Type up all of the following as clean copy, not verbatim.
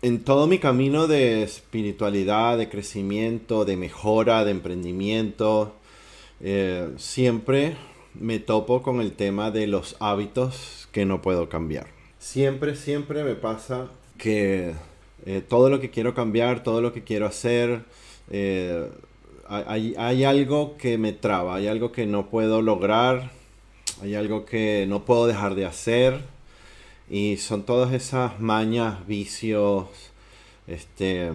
En todo mi camino de espiritualidad, de crecimiento, de mejora, de emprendimiento, siempre me topo con el tema de los hábitos que no puedo cambiar. Siempre me pasa que todo lo que quiero cambiar, todo lo que quiero hacer, eh, hay algo que me traba, hay algo que no puedo lograr, hay algo que no puedo dejar de hacer. Y son todas esas mañas, vicios, este,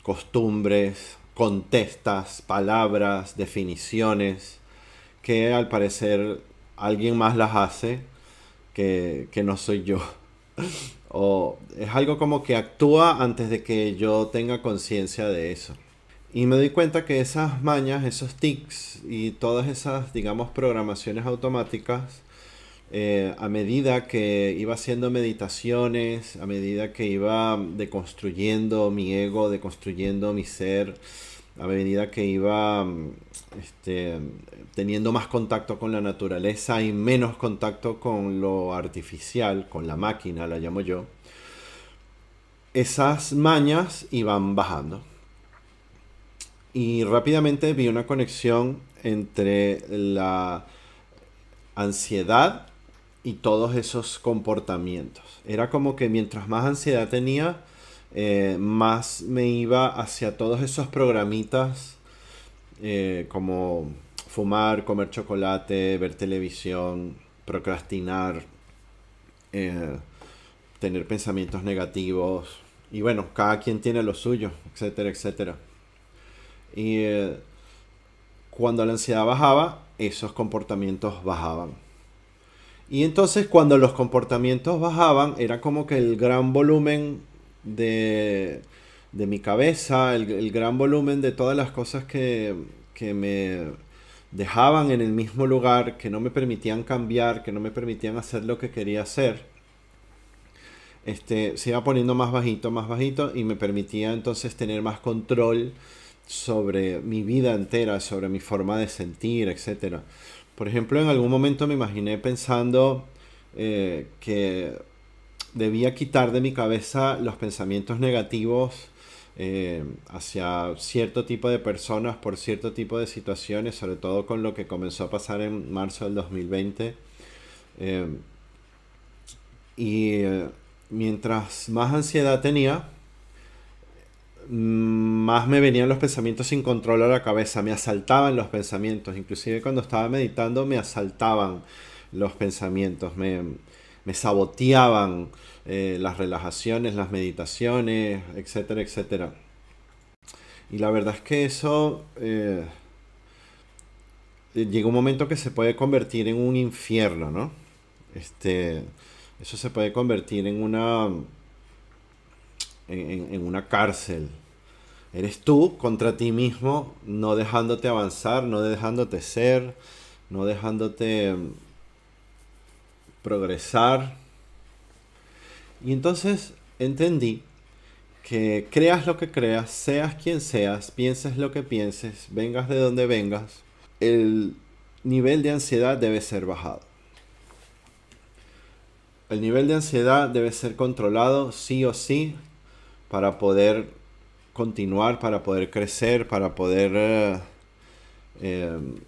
costumbres, contestas, palabras, definiciones, que al parecer alguien más las hace que no soy yo. O es algo como que actúa antes de que yo tenga conciencia de eso. Y me doy cuenta que esas mañas, esos tics y todas esas, digamos, programaciones automáticas, a medida que iba haciendo meditaciones, a medida que iba deconstruyendo mi ego, deconstruyendo mi ser, a medida que iba teniendo más contacto con la naturaleza y menos contacto con lo artificial, con la máquina, la llamo yo, esas mañas iban bajando. Y rápidamente vi una conexión entre la ansiedad y todos esos comportamientos. Era como que mientras más ansiedad tenía, más me iba hacia todos esos programitas como fumar, comer chocolate, ver televisión, procrastinar, eh, tener pensamientos negativos. Y bueno, cada quien tiene lo suyo, etcétera, etcétera. Y cuando la ansiedad bajaba, esos comportamientos bajaban. Y entonces cuando los comportamientos bajaban, era como que el gran volumen de mi cabeza, el gran volumen de todas las cosas que me dejaban en el mismo lugar, que no me permitían cambiar, que no me permitían hacer lo que quería hacer, se iba poniendo más bajito y me permitía entonces tener más control sobre mi vida entera, sobre mi forma de sentir, etcétera. Por ejemplo, en algún momento me imaginé pensando que debía quitar de mi cabeza los pensamientos negativos hacia cierto tipo de personas por cierto tipo de situaciones, sobre todo con lo que comenzó a pasar en marzo del 2020. Eh, y mientras más ansiedad tenía, más me venían los pensamientos sin control a la cabeza, me asaltaban los pensamientos, inclusive cuando estaba meditando me asaltaban los pensamientos, me saboteaban las relajaciones, las meditaciones, etcétera, etcétera. Y la verdad es que eso llega un momento que se puede convertir en un infierno, ¿no? Este, eso se puede convertir en una cárcel. Eres tú contra ti mismo, no dejándote avanzar, no dejándote ser, no dejándote progresar. Y entonces entendí que creas lo que creas, seas quien seas, pienses lo que pienses, vengas de donde vengas, el nivel de ansiedad debe ser bajado. El nivel de ansiedad debe ser controlado sí o sí para poder continuar, para poder crecer, para poder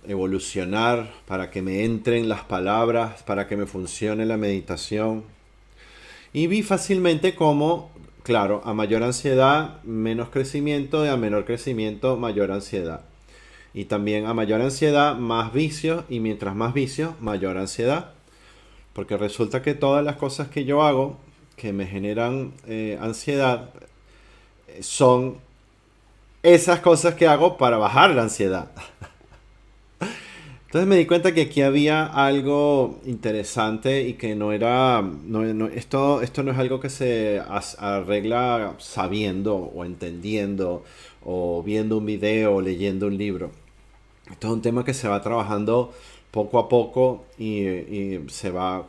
evolucionar, para que me entren las palabras, para que me funcione la meditación. Y vi fácilmente cómo, claro, a mayor ansiedad, menos crecimiento, y a menor crecimiento, mayor ansiedad. Y también a mayor ansiedad, más vicios, y mientras más vicios, mayor ansiedad. Porque resulta que todas las cosas que yo hago que me generan ansiedad son esas cosas que hago para bajar la ansiedad. Entonces me di cuenta que aquí había algo interesante y que no era, esto no es algo que se arregla sabiendo o entendiendo o viendo un video o leyendo un libro. Esto es un tema que se va trabajando poco a poco y se va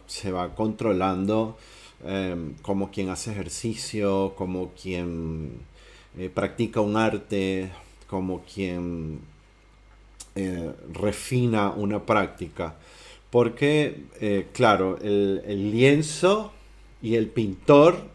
controlando como quien hace ejercicio, como quien practica un arte, como quien refina una práctica. Porque, claro, el lienzo y el pintor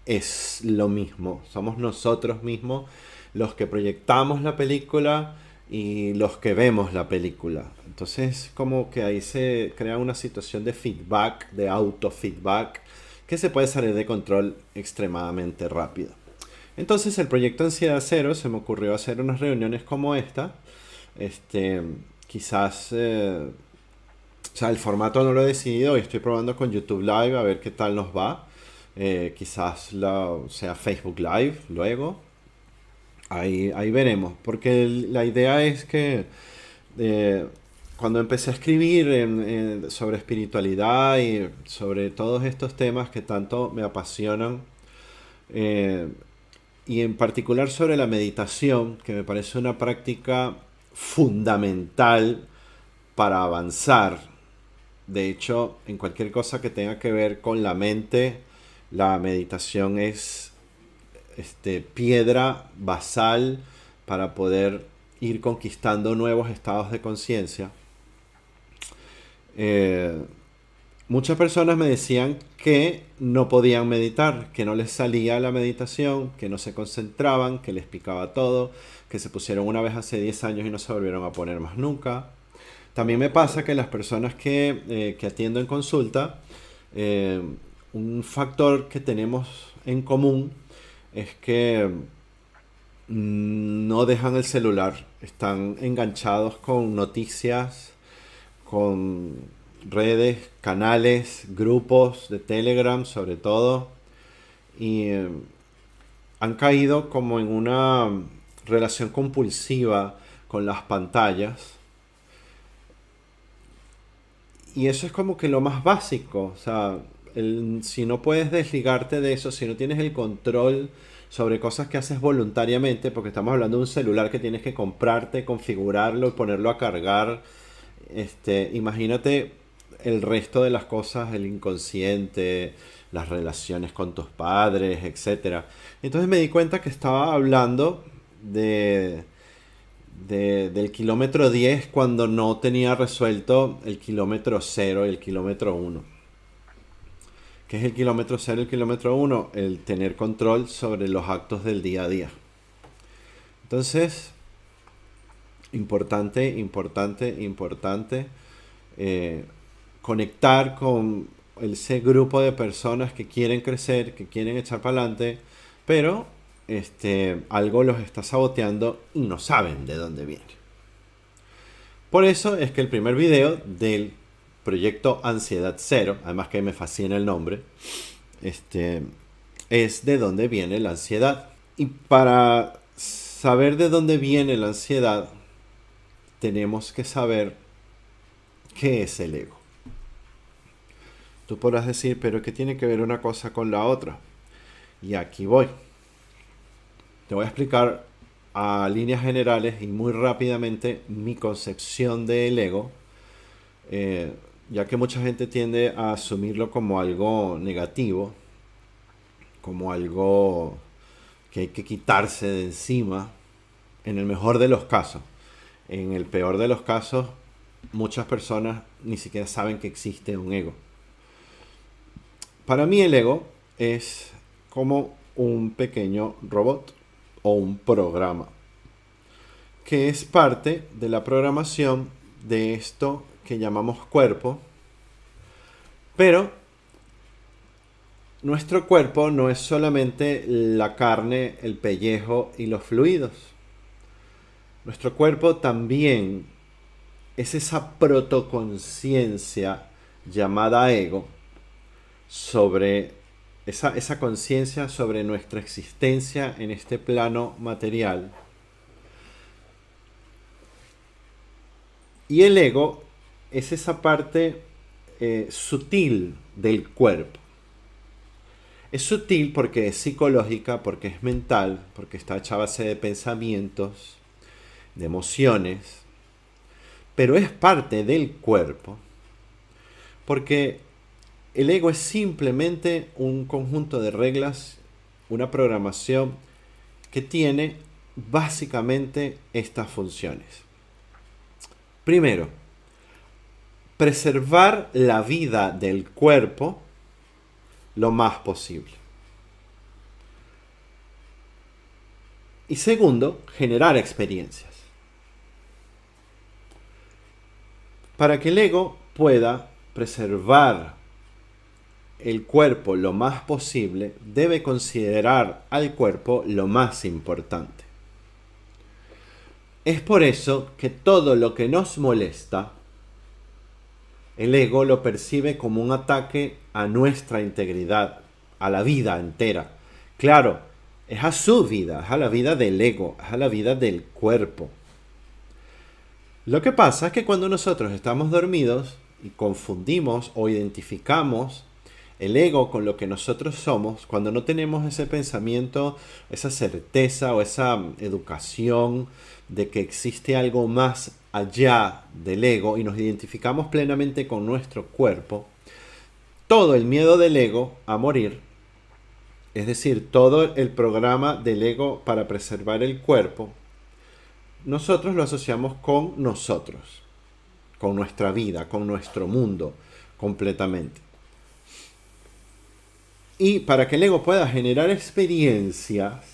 es lo mismo. Somos nosotros mismos los que proyectamos la película y los que vemos la película. Entonces, como que ahí se crea una situación de feedback, de autofeedback, que se puede salir de control extremadamente rápido. Entonces, el proyecto Ansiedad Cero se me ocurrió hacer unas reuniones como esta. Este, quizás, o sea, el formato no lo he decidido y estoy probando con YouTube Live a ver qué tal nos va. Quizás sea Facebook Live luego. Ahí veremos, porque la idea es que eh, cuando empecé a escribir sobre espiritualidad y sobre todos estos temas que tanto me apasionan, eh, y en particular sobre la meditación, que me parece una práctica fundamental para avanzar. De hecho, en cualquier cosa que tenga que ver con la mente, la meditación es piedra basal para poder ir conquistando nuevos estados de conciencia. Eh, Muchas personas me decían que no podían meditar, que no les salía la meditación, que no se concentraban, que les picaba todo, que se pusieron una vez hace 10 años y no se volvieron a poner más nunca. También me pasa que las personas que atiendo en consulta, eh, un factor que tenemos en común es que no dejan el celular, están enganchados con noticias, con redes, canales, grupos de Telegram sobre todo, y han caído como en una relación compulsiva con las pantallas. Y eso es como que lo más básico, o sea, si no puedes desligarte de eso, si no tienes el control sobre cosas que haces voluntariamente, porque estamos hablando de un celular que tienes que comprarte, configurarlo y ponerlo a cargar, imagínate el resto de las cosas, el inconsciente, las relaciones con tus padres, etcétera. Entonces me di cuenta que estaba hablando del kilómetro 10 cuando no tenía resuelto el kilómetro 0 y el kilómetro 1. ¿Qué es el kilómetro 0 y el kilómetro 1? El tener control sobre los actos del día a día. Entonces, importante, conectar con ese grupo de personas que quieren crecer, que quieren echar para adelante, pero algo los está saboteando y no saben de dónde viene. Por eso es que el primer video del proyecto Ansiedad Cero, además que me fascina el nombre, es de dónde viene la ansiedad. Y para saber de dónde viene la ansiedad, tenemos que saber qué es el ego. Tú podrás decir, pero ¿qué tiene que ver una cosa con la otra? Y aquí voy. Te voy a explicar a líneas generales y muy rápidamente mi concepción del ego, ya que mucha gente tiende a asumirlo como algo negativo, como algo que hay que quitarse de encima, en el mejor de los casos. En el peor de los casos, muchas personas ni siquiera saben que existe un ego. Para mí el ego es como un pequeño robot o un programa que es parte de la programación de esto que llamamos cuerpo, pero nuestro cuerpo no es solamente la carne, el pellejo y los fluidos. Nuestro cuerpo también es esa protoconciencia llamada ego, sobre esa conciencia sobre nuestra existencia en este plano material. Y el ego es esa parte sutil del cuerpo. Es sutil porque es psicológica, porque es mental, porque está hecha a base de pensamientos, de emociones, pero es parte del cuerpo porque el ego es simplemente un conjunto de reglas, una programación que tiene básicamente estas funciones. Primero, preservar la vida del cuerpo lo más posible. Y segundo, generar experiencias. Para que el ego pueda preservar el cuerpo lo más posible, debe considerar al cuerpo lo más importante. Es por eso que todo lo que nos molesta, el ego lo percibe como un ataque a nuestra integridad, a la vida entera. Claro, es a su vida, es a la vida del ego, es a la vida del cuerpo. Lo que pasa es que cuando nosotros estamos dormidos y confundimos o identificamos el ego con lo que nosotros somos, cuando no tenemos ese pensamiento, esa certeza o esa educación de que existe algo más allá del ego y nos identificamos plenamente con nuestro cuerpo, todo el miedo del ego a morir, es decir, todo el programa del ego para preservar el cuerpo, nosotros lo asociamos con nosotros, con nuestra vida, con nuestro mundo completamente. Y para que el ego pueda generar experiencias,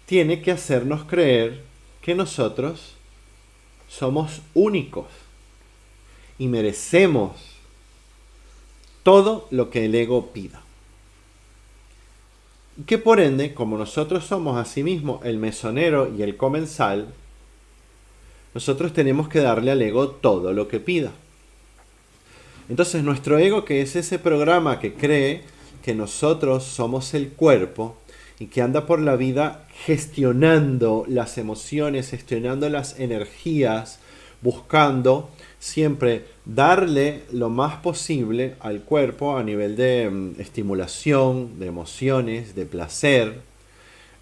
tiene que hacernos creer que nosotros somos únicos y merecemos todo lo que el ego pida. Y que por ende, como nosotros somos asimismo el mesonero y el comensal, nosotros tenemos que darle al ego todo lo que pida. Entonces nuestro ego, que es ese programa que cree que nosotros somos el cuerpo y que anda por la vida gestionando las emociones, gestionando las energías, buscando siempre darle lo más posible al cuerpo a nivel de estimulación, de emociones, de placer,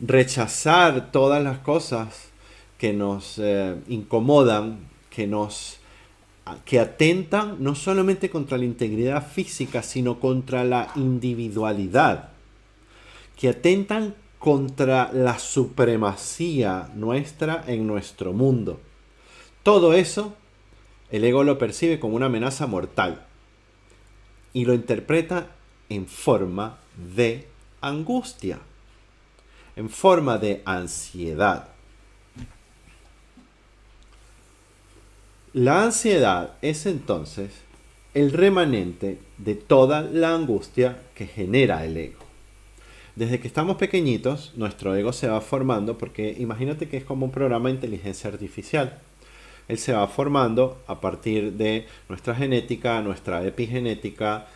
rechazar todas las cosas que nos incomodan, que atentan no solamente contra la integridad física, sino contra la individualidad, que atentan contra la supremacía nuestra en nuestro mundo. Todo eso, el ego lo percibe como una amenaza mortal y lo interpreta en forma de angustia, en forma de ansiedad. La ansiedad es entonces el remanente de toda la angustia que genera el ego. Desde que estamos pequeñitos, nuestro ego se va formando porque imagínate que es como un programa de inteligencia artificial. Él se va formando a partir de nuestra genética, nuestra epigenética,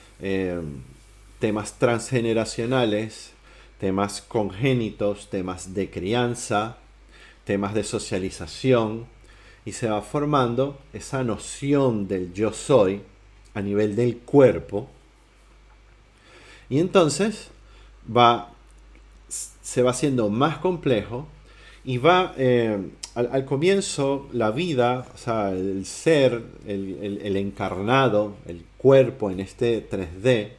temas transgeneracionales, temas congénitos, temas de crianza, temas de socialización. Y se va formando esa noción del yo soy a nivel del cuerpo. Y entonces se va haciendo más complejo y va al comienzo la vida, o sea, el ser, el encarnado, el cuerpo en este 3D,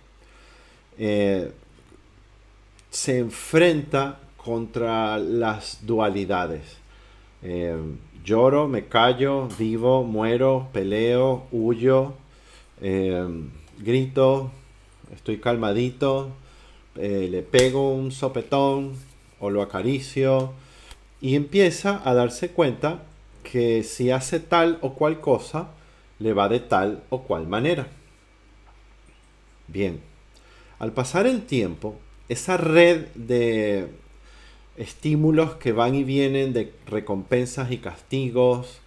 se enfrenta contra las dualidades. Lloro, me callo, vivo, muero, peleo, huyo, grito, estoy calmadito, le pego un sopetón o lo acaricio y empieza a darse cuenta que si hace tal o cual cosa, le va de tal o cual manera. Bien, al pasar el tiempo, esa red de estímulos que van y vienen de recompensas y castigos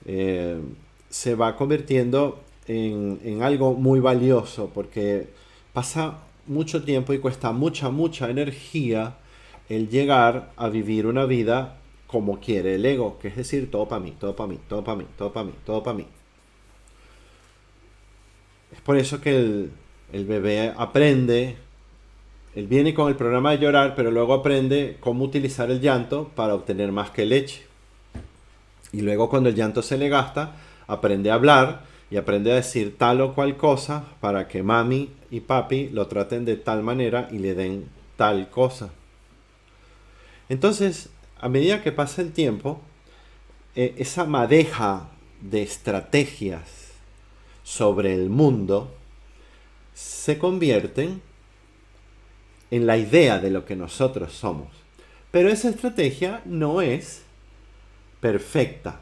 se va convirtiendo en algo muy valioso porque pasa mucho tiempo y cuesta mucha energía el llegar a vivir una vida como quiere el ego, que es decir, todo para mí, todo para mí, todo para mí, todo para mí, todo para mí. Es por eso que el bebé aprende. Él viene con el programa de llorar, pero luego aprende cómo utilizar el llanto para obtener más que leche. Y luego cuando el llanto se le gasta, aprende a hablar y aprende a decir tal o cual cosa para que mami y papi lo traten de tal manera y le den tal cosa. Entonces, a medida que pasa el tiempo, esa madeja de estrategias sobre el mundo se convierten en la idea de lo que nosotros somos. Pero esa estrategia no es perfecta.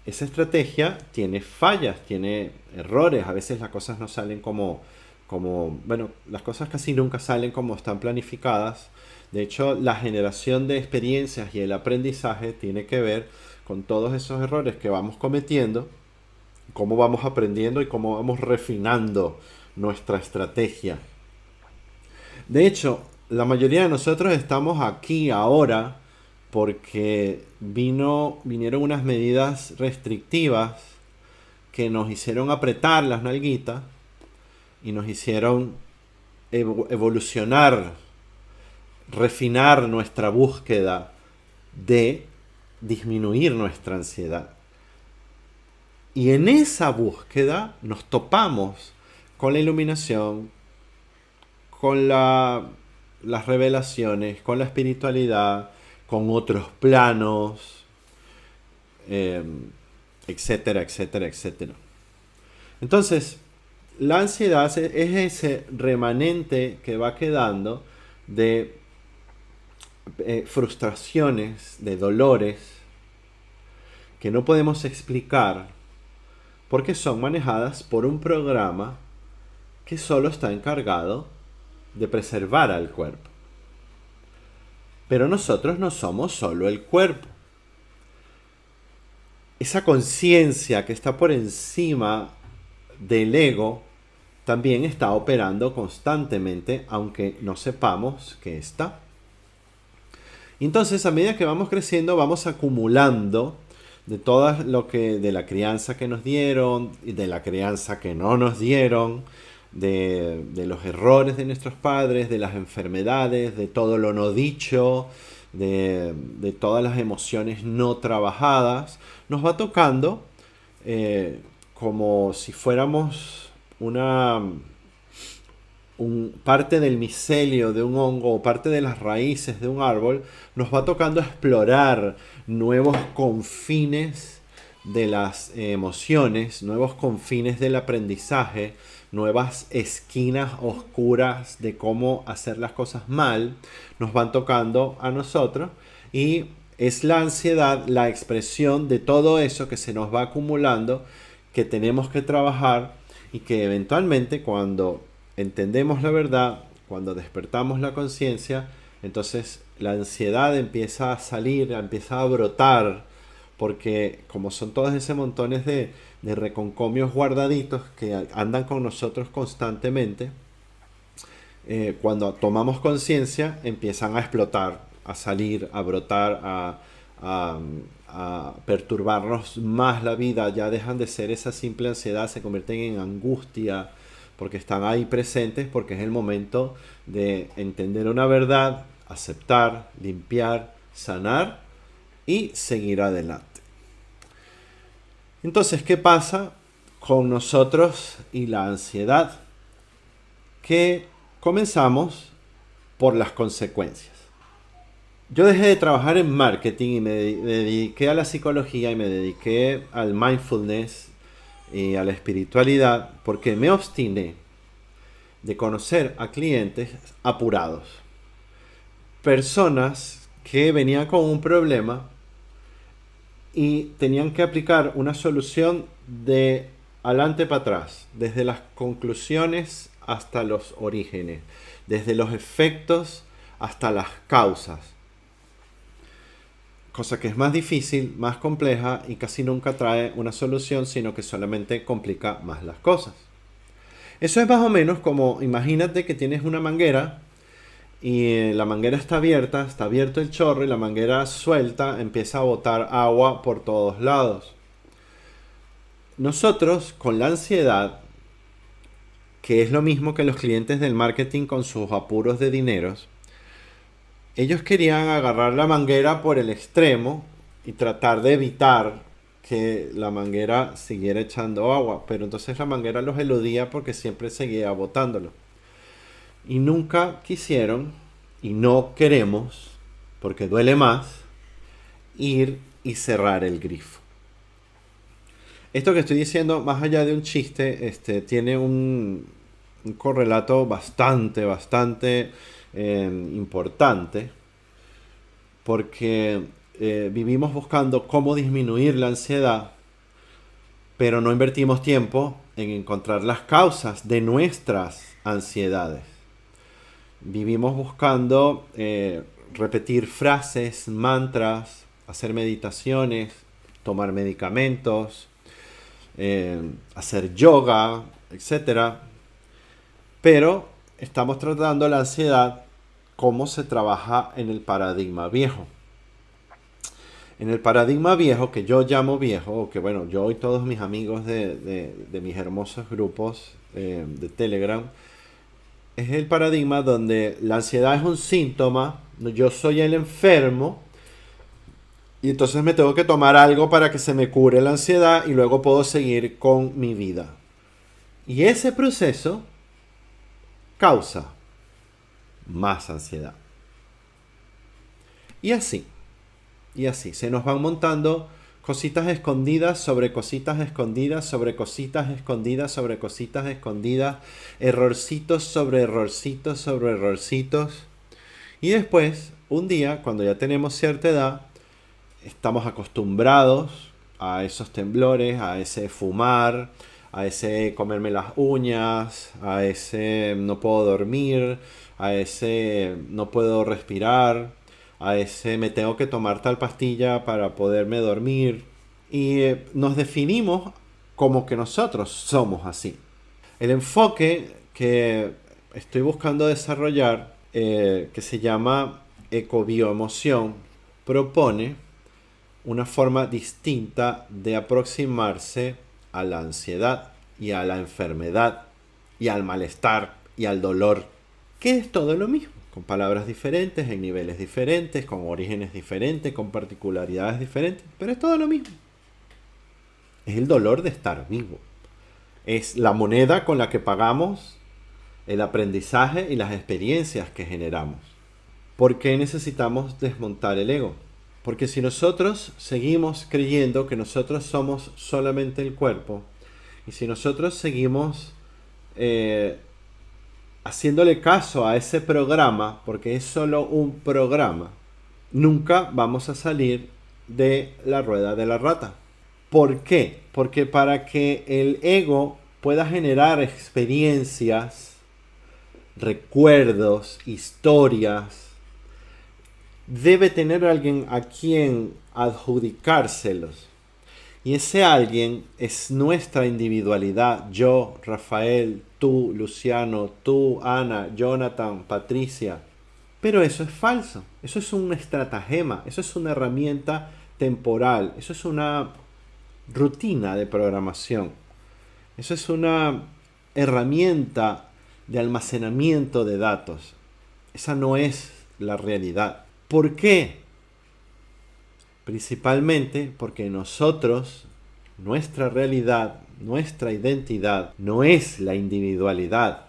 Esa estrategia tiene fallas, tiene errores. A veces las cosas no salen bueno, las cosas casi nunca salen como están planificadas. De hecho, la generación de experiencias y el aprendizaje tiene que ver con todos esos errores que vamos cometiendo, cómo vamos aprendiendo y cómo vamos refinando nuestra estrategia. De hecho, la mayoría de nosotros estamos aquí ahora porque vinieron unas medidas restrictivas que nos hicieron apretar las nalguitas y nos hicieron evolucionar, refinar nuestra búsqueda de disminuir nuestra ansiedad. Y en esa búsqueda nos topamos con la iluminación, con las revelaciones, con la espiritualidad, con otros planos, etcétera, etcétera, etcétera. Entonces, la ansiedad es ese remanente que va quedando de frustraciones, de dolores, que no podemos explicar porque son manejadas por un programa que solo está encargado de preservar al cuerpo. Pero nosotros no somos solo el cuerpo. Esa conciencia que está por encima del ego también está operando constantemente, aunque no sepamos que está. Entonces, a medida que vamos creciendo, vamos acumulando de de la crianza que nos dieron y de la crianza que no nos dieron, de los errores de nuestros padres, de las enfermedades, de todo lo no dicho, de todas las emociones no trabajadas. Nos va tocando como si fuéramos parte del micelio de un hongo o parte de las raíces de un árbol. Nos va tocando explorar nuevos confines de las emociones, nuevos confines del aprendizaje, nuevas esquinas oscuras de cómo hacer las cosas mal, nos van tocando a nosotros, y es la ansiedad la expresión de todo eso que se nos va acumulando, que tenemos que trabajar, y que eventualmente, cuando entendemos la verdad, cuando despertamos la conciencia, entonces la ansiedad empieza a salir, empieza a brotar, porque como son todos esos montones de reconcomios guardaditos que andan con nosotros constantemente, cuando tomamos conciencia empiezan a explotar, a salir, a brotar, a perturbarnos más la vida. Ya dejan de ser esa simple ansiedad, se convierten en angustia, porque están ahí presentes, porque es el momento de entender una verdad, aceptar, limpiar, sanar y seguir adelante. Entonces, ¿qué pasa con nosotros y la ansiedad? Que comenzamos por las consecuencias. Yo dejé de trabajar en marketing y me dediqué a la psicología y me dediqué al mindfulness y a la espiritualidad porque me obstiné de conocer a clientes apurados. Personas que venían con un problema y tenían que aplicar una solución de adelante para atrás, desde las conclusiones hasta los orígenes, desde los efectos hasta las causas. Cosa que es más difícil, más compleja y casi nunca trae una solución, sino que solamente complica más las cosas. Eso es más o menos como, imagínate que tienes una manguera y la manguera está abierta, está abierto el chorro y la manguera suelta, empieza a botar agua por todos lados. Nosotros, con la ansiedad, que es lo mismo que los clientes del marketing con sus apuros de dineros, ellos querían agarrar la manguera por el extremo y tratar de evitar que la manguera siguiera echando agua, pero entonces la manguera los eludía porque siempre seguía botándolo. Y nunca quisieron, y no queremos, porque duele más, ir y cerrar el grifo. Esto que estoy diciendo, más allá de un chiste, tiene un correlato bastante importante. porque vivimos buscando cómo disminuir la ansiedad, pero no invertimos tiempo en encontrar las causas de nuestras ansiedades. Vivimos buscando repetir frases, mantras, hacer meditaciones, tomar medicamentos, hacer yoga, etc. Pero estamos tratando la ansiedad como se trabaja en el paradigma viejo. En el paradigma viejo, que yo llamo viejo, o que bueno, yo y todos mis amigos de mis hermosos grupos de Telegram, es el paradigma donde la ansiedad es un síntoma, yo soy el enfermo, y entonces me tengo que tomar algo para que se me cure la ansiedad y luego puedo seguir con mi vida. Y ese proceso causa más ansiedad. Y así se nos van montando cositas escondidas sobre cositas escondidas sobre cositas escondidas sobre cositas escondidas, errorcitos sobre errorcitos sobre errorcitos. Y después, un día, cuando ya tenemos cierta edad, estamos acostumbrados a esos temblores, a ese fumar, a ese comerme las uñas, a ese no puedo dormir, a ese no puedo respirar, a ese me tengo que tomar tal pastilla para poderme dormir. Y nos definimos como que nosotros somos así. El enfoque que estoy buscando desarrollar, que se llama ecobioemoción, propone una forma distinta de aproximarse a la ansiedad y a la enfermedad y al malestar y al dolor, que es todo lo mismo, con palabras diferentes, en niveles diferentes, con orígenes diferentes, con particularidades diferentes, pero es todo lo mismo. Es el dolor de estar vivo. Es la moneda con la que pagamos el aprendizaje y las experiencias que generamos. ¿Por qué necesitamos desmontar el ego? Porque si nosotros seguimos creyendo que nosotros somos solamente el cuerpo, y si nosotros seguimos haciéndole caso a ese programa, porque es solo un programa, nunca vamos a salir de la rueda de la rata. ¿Por qué? Porque para que el ego pueda generar experiencias, recuerdos, historias, debe tener alguien a quien adjudicárselos. Y ese alguien es nuestra individualidad. Yo, Rafael, tú, Luciano, tú, Ana, Jonathan, Patricia. Pero eso es falso. Eso es un estratagema. Eso es una herramienta temporal. Eso es una rutina de programación. Eso es una herramienta de almacenamiento de datos. Esa no es la realidad. ¿Por qué? Principalmente porque nosotros, nuestra realidad, nuestra identidad, no es la individualidad,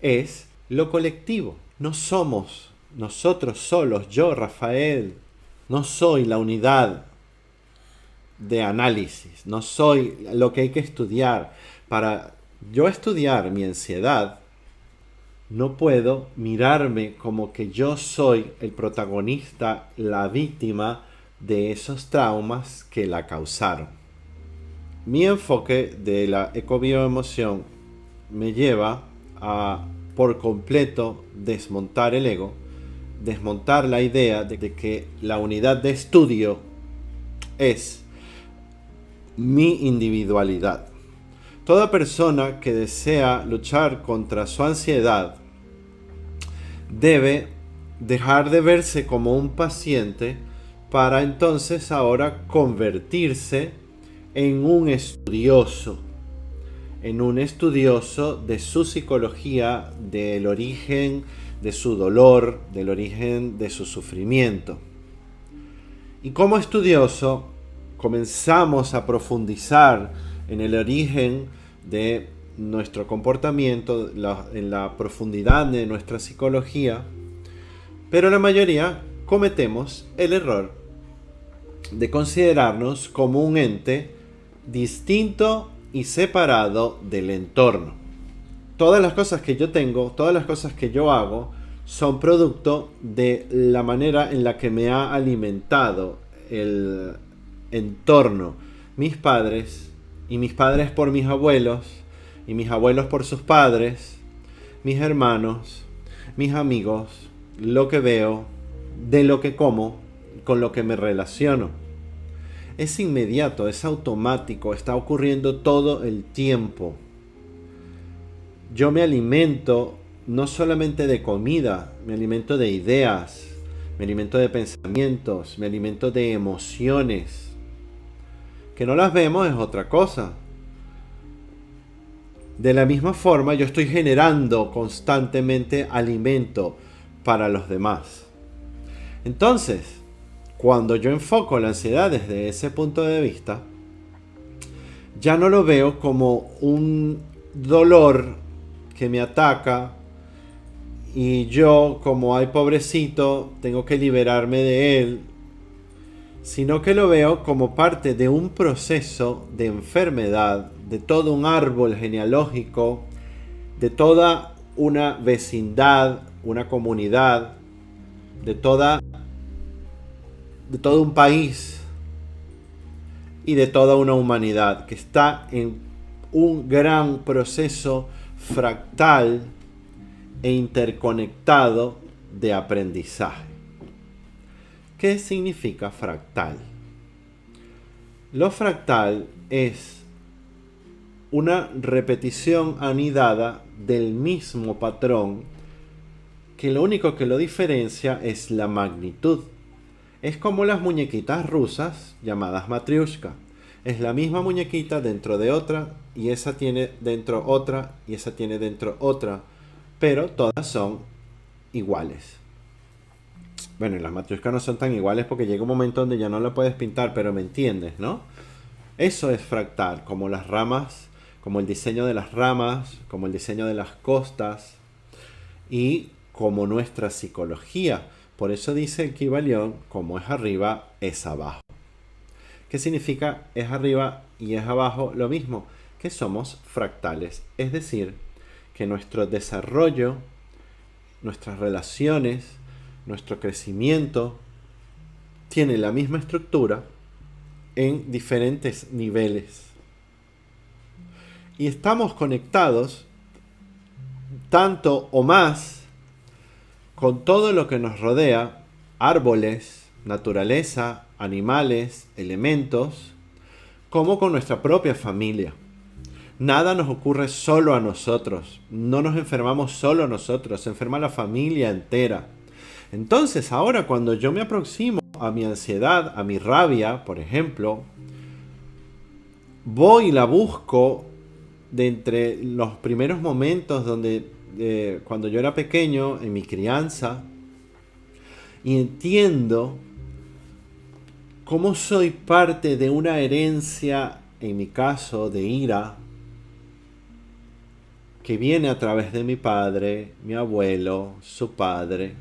es lo colectivo. No somos nosotros solos, yo, Rafael, no soy la unidad de análisis, no soy lo que hay que estudiar. Para yo estudiar mi ansiedad, no puedo mirarme como que yo soy el protagonista, la víctima de esos traumas que la causaron. Mi enfoque de la ecobioemoción me lleva a por completo desmontar el ego, desmontar la idea de que la unidad de estudio es mi individualidad. Toda persona que desea luchar contra su ansiedad debe dejar de verse como un paciente para entonces ahora convertirse en un estudioso de su psicología, del origen de su dolor, del origen de su sufrimiento. Y como estudioso comenzamos a profundizar en el origen de nuestro comportamiento, en la profundidad de nuestra psicología, pero la mayoría cometemos el error de considerarnos como un ente distinto y separado del entorno. Todas las cosas que yo tengo, todas las cosas que yo hago, son producto de la manera en la que me ha alimentado el entorno, mis padres, y mis padres por mis abuelos, y mis abuelos por sus padres, mis hermanos, mis amigos, lo que veo, de lo que como, con lo que me relaciono. Es inmediato, es automático, está ocurriendo todo el tiempo. Yo me alimento no solamente de comida, me alimento de ideas, me alimento de pensamientos, me alimento de emociones. Que no las vemos es otra cosa. De la misma forma, yo estoy generando constantemente alimento para los demás. Entonces, cuando yo enfoco la ansiedad desde ese punto de vista, ya no lo veo como un dolor que me ataca y yo, como ay pobrecito, tengo que liberarme de él, sino que lo veo como parte de un proceso de enfermedad, de todo un árbol genealógico, de toda una vecindad, una comunidad, de todo un país y de toda una humanidad que está en un gran proceso fractal e interconectado de aprendizaje. ¿Qué significa fractal? Lo fractal es una repetición anidada del mismo patrón que lo único que lo diferencia es la magnitud. Es como las muñequitas rusas llamadas matrioshka. Es la misma muñequita dentro de otra, y esa tiene dentro otra, y esa tiene dentro otra, pero todas son iguales. Bueno, y las matrioshkas no son tan iguales porque llega un momento donde ya no la puedes pintar, pero me entiendes, ¿no? Eso es fractal, como las ramas, como el diseño de las ramas, como el diseño de las costas y como nuestra psicología. Por eso dice el Kybalión, como es arriba, es abajo. ¿Qué significa es arriba y es abajo? Lo mismo, que somos fractales. Es decir, que nuestro desarrollo, nuestras relaciones, nuestro crecimiento tiene la misma estructura en diferentes niveles. Y estamos conectados tanto o más con todo lo que nos rodea, árboles, naturaleza, animales, elementos, como con nuestra propia familia. Nada nos ocurre solo a nosotros, no nos enfermamos solo nosotros, se enferma la familia entera. Entonces ahora cuando yo me aproximo a mi ansiedad, a mi rabia, por ejemplo, voy y la busco de entre los primeros momentos donde cuando yo era pequeño, en mi crianza, y entiendo cómo soy parte de una herencia, en mi caso, de ira, que viene a través de mi padre, mi abuelo, su padre,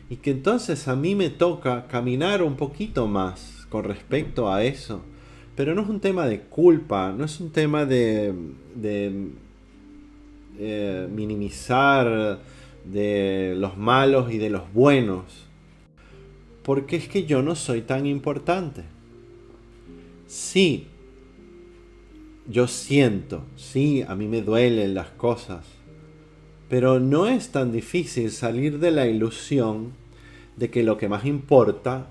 y que entonces a mí me toca caminar un poquito más con respecto a eso. Pero no es un tema de culpa, no es un tema de minimizar de los malos y de los buenos, porque es que yo no soy tan importante. Sí, yo siento, sí, a mí me duelen las cosas, pero no es tan difícil salir de la ilusión de que lo que más importa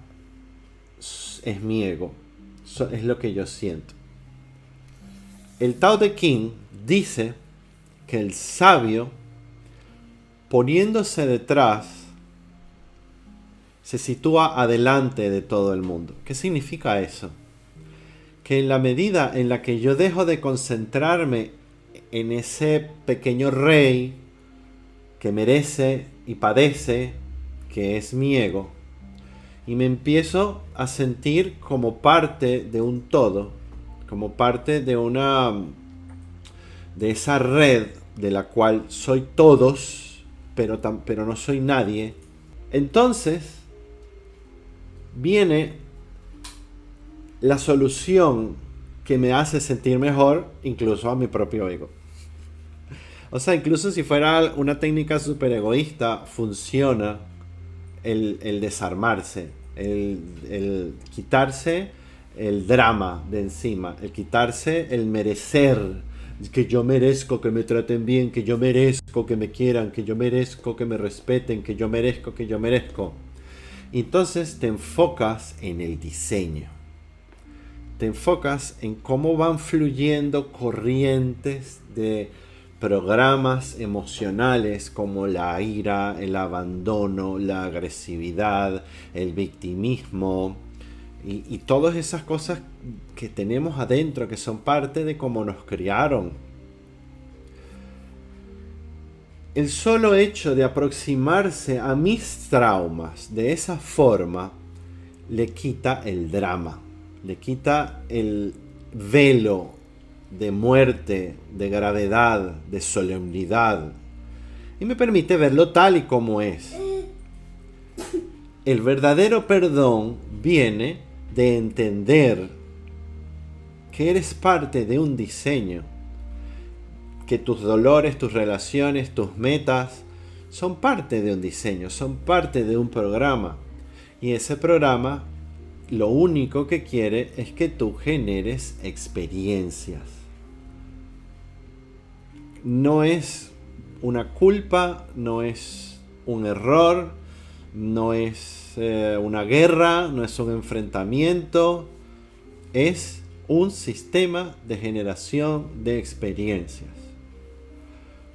es mi ego, es lo que yo siento. El Tao Te Ching dice que el sabio, poniéndose detrás, se sitúa adelante de todo el mundo. ¿Qué significa eso? Que en la medida en la que yo dejo de concentrarme en ese pequeño rey que merece y padece, que es mi ego, y me empiezo a sentir como parte de un todo, como parte de de esa red de la cual soy todos, pero no soy nadie. Entonces viene la solución que me hace sentir mejor, incluso a mi propio ego. O sea, incluso si fuera una técnica súper egoísta, funciona el desarmarse, el quitarse el drama de encima, el quitarse el merecer, que yo merezco que me traten bien, que yo merezco que me quieran, que yo merezco que me respeten, que yo merezco, que yo merezco. Y entonces te enfocas en el diseño. Te enfocas en cómo van fluyendo corrientes de programas emocionales como la ira, el abandono, la agresividad, el victimismo y todas esas cosas que tenemos adentro, que son parte de cómo nos criaron. El solo hecho de aproximarse a mis traumas de esa forma le quita el drama, le quita el velo de muerte, de gravedad, de solemnidad, y me permite verlo tal y como es. El verdadero perdón viene de entender que eres parte de un diseño, que tus dolores, tus relaciones, tus metas son parte de un diseño, son parte de un programa, y ese programa lo único que quiere es que tú generes experiencias. No es una culpa, no es un error, no es una guerra, no es un enfrentamiento, es un sistema de generación de experiencias.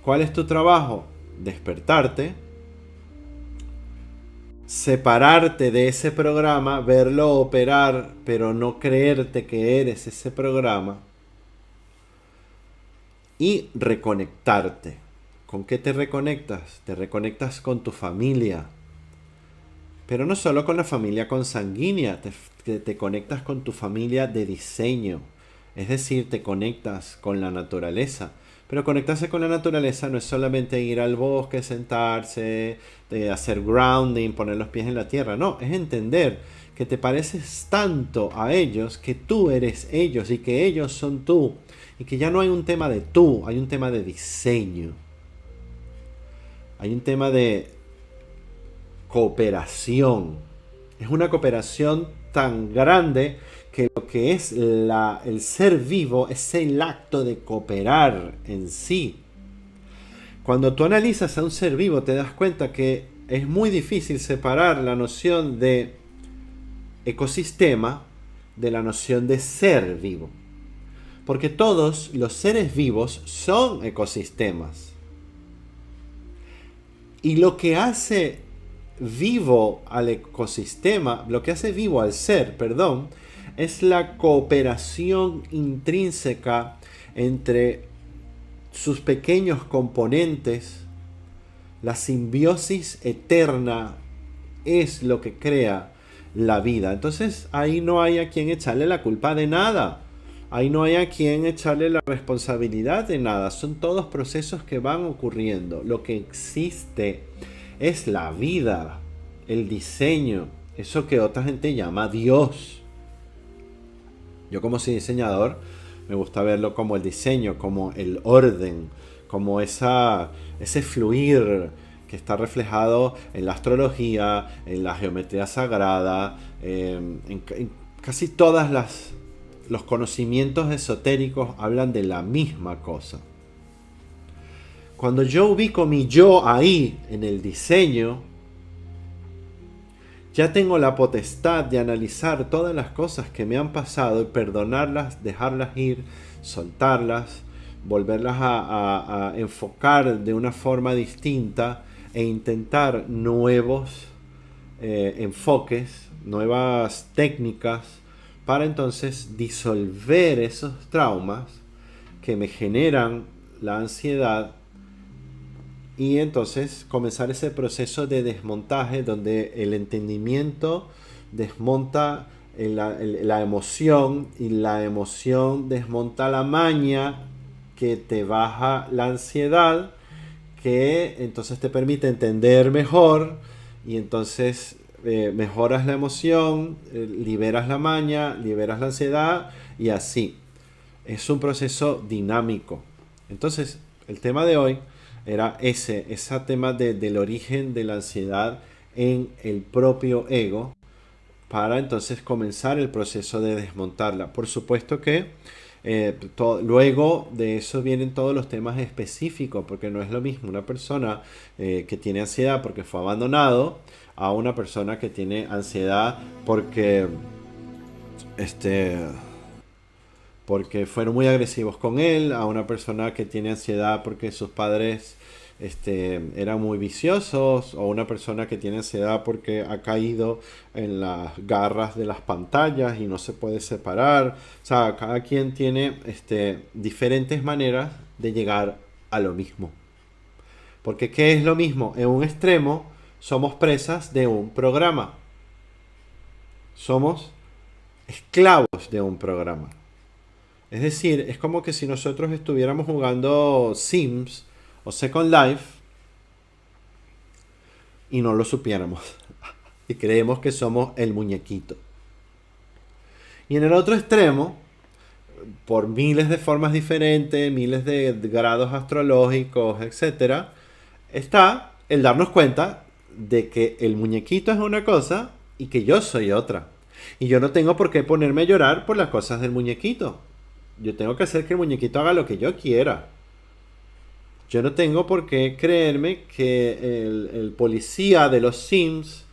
¿Cuál es tu trabajo? Despertarte, separarte de ese programa, verlo operar, pero no creerte que eres ese programa, y reconectarte. ¿Con qué te reconectas? Te reconectas con tu familia, pero no solo con la familia consanguínea, te conectas con tu familia de diseño, es decir, te conectas con la naturaleza. Pero conectarse con la naturaleza no es solamente ir al bosque, sentarse, hacer grounding, poner los pies en la tierra. No, es entender que te pareces tanto a ellos que tú eres ellos y que ellos son tú. Y que ya no hay un tema de tú, hay un tema de diseño. Hay un tema de cooperación. Es una cooperación tan grande que lo que es el ser vivo es el acto de cooperar en sí. Cuando tú analizas a un ser vivo te das cuenta que es muy difícil separar la noción de ecosistema de la noción de ser vivo. Porque todos los seres vivos son ecosistemas. Y lo que hace vivo al ecosistema, lo que hace vivo al ser, perdón, es la cooperación intrínseca entre sus pequeños componentes. La simbiosis eterna es lo que crea la vida. Entonces ahí no hay a quien echarle la culpa de nada. Ahí no hay a quien echarle la responsabilidad de nada. Son todos procesos que van ocurriendo. Lo que existe es la vida, el diseño, eso que otra gente llama Dios. Yo como soy diseñador me gusta verlo como el diseño, como el orden, como ese fluir que está reflejado en la astrología, en la geometría sagrada, en casi todas los conocimientos esotéricos hablan de la misma cosa. Cuando yo ubico mi yo ahí, en el diseño, ya tengo la potestad de analizar todas las cosas que me han pasado y perdonarlas, dejarlas ir, soltarlas, volverlas a enfocar de una forma distinta e intentar nuevos enfoques, nuevas técnicas para entonces disolver esos traumas que me generan la ansiedad y entonces comenzar ese proceso de desmontaje donde el entendimiento desmonta la emoción y la emoción desmonta la maña que te baja la ansiedad, que entonces te permite entender mejor y entonces mejoras la emoción, liberas la maña, liberas la ansiedad y así. Es un proceso dinámico. Entonces, el tema de hoy era ese tema del origen de la ansiedad en el propio ego para entonces comenzar el proceso de desmontarla. Por supuesto que luego de eso vienen todos los temas específicos, porque no es lo mismo una persona que tiene ansiedad porque fue abandonado a una persona que tiene ansiedad este, porque fueron muy agresivos con él, a una persona que tiene ansiedad porque sus padres eran muy viciosos, o una persona que tiene ansiedad porque ha caído en las garras de las pantallas y no se puede separar. O sea, cada quien tiene diferentes maneras de llegar a lo mismo. Porque ¿qué es lo mismo? En un extremo somos presas de un programa. Somos esclavos de un programa. Es decir, es como que si nosotros estuviéramos jugando Sims o Second Life y no lo supiéramos. Y creemos que somos el muñequito. Y en el otro extremo, por miles de formas diferentes, miles de grados astrológicos, etcétera, está el darnos cuenta de que el muñequito es una cosa y que yo soy otra. Y yo no tengo por qué ponerme a llorar por las cosas del muñequito. Yo tengo que hacer que el muñequito haga lo que yo quiera. Yo no tengo por qué creerme que el policía de los Sims,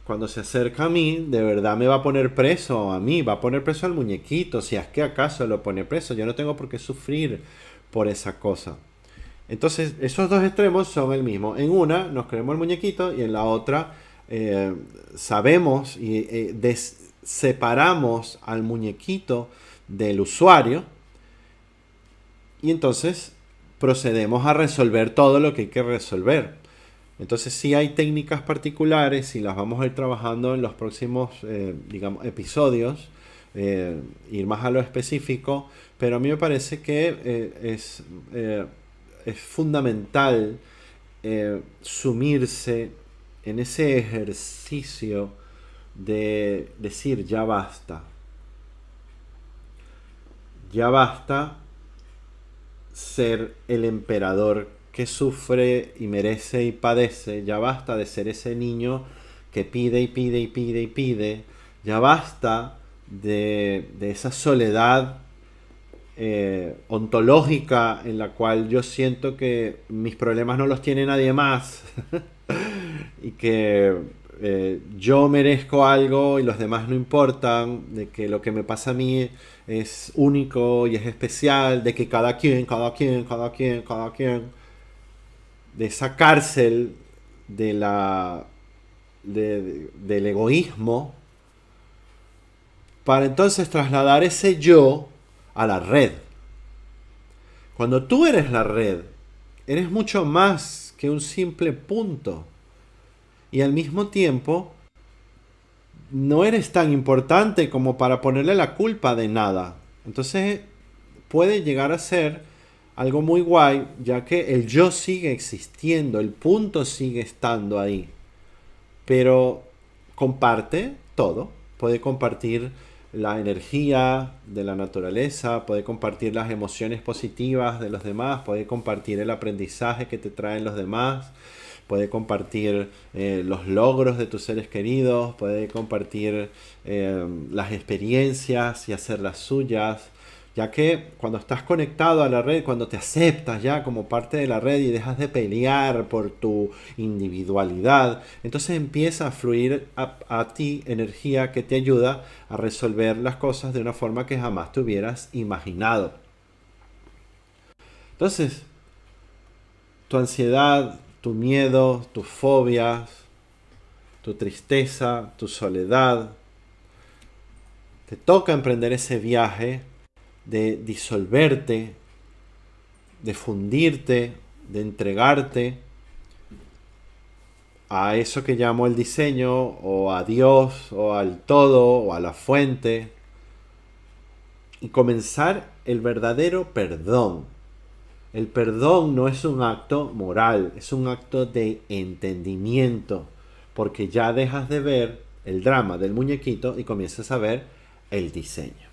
cuando se acerca a mí, de verdad me va a poner preso a mí, va a poner preso al muñequito, si es que acaso lo pone preso. Yo no tengo por qué sufrir por esa cosa. Entonces, esos dos extremos son el mismo. En una nos creemos el muñequito y en la otra sabemos y separamos al muñequito del usuario y entonces procedemos a resolver todo lo que hay que resolver. Entonces sí hay técnicas particulares y las vamos a ir trabajando en los próximos episodios, ir más a lo específico, pero a mí me parece que es fundamental sumirse en ese ejercicio de decir ya basta. Ya basta ser el emperador que sufre y merece y padece. Ya basta de ser ese niño que pide y pide y pide y pide. Ya basta de esa soledad ontológica en la cual yo siento que mis problemas no los tiene nadie más y que yo merezco algo y los demás no importan, de que lo que me pasa a mí es único y es especial, de que cada quien, de esa cárcel del egoísmo, para entonces trasladar ese yo a la red. Cuando tú eres la red, eres mucho más que un simple punto. Y al mismo tiempo, no eres tan importante como para ponerle la culpa de nada. Entonces, puede llegar a ser algo muy guay, ya que el yo sigue existiendo, el punto sigue estando ahí. Pero comparte todo. Puede compartir la energía de la naturaleza, puede compartir las emociones positivas de los demás, puede compartir el aprendizaje que te traen los demás, puede compartir los logros de tus seres queridos, puede compartir las experiencias y hacerlas suyas, ya que cuando estás conectado a la red, cuando te aceptas ya como parte de la red y dejas de pelear por tu individualidad, entonces empieza a fluir a ti energía que te ayuda a resolver las cosas de una forma que jamás te hubieras imaginado. Entonces, tu ansiedad, tu miedo, tus fobias, tu tristeza, tu soledad, te toca emprender ese viaje de disolverte, de fundirte, de entregarte a eso que llamo el diseño, o a Dios, o al todo, o a la fuente, y comenzar el verdadero perdón. El perdón no es un acto moral, es un acto de entendimiento, porque ya dejas de ver el drama del muñequito y comienzas a ver el diseño.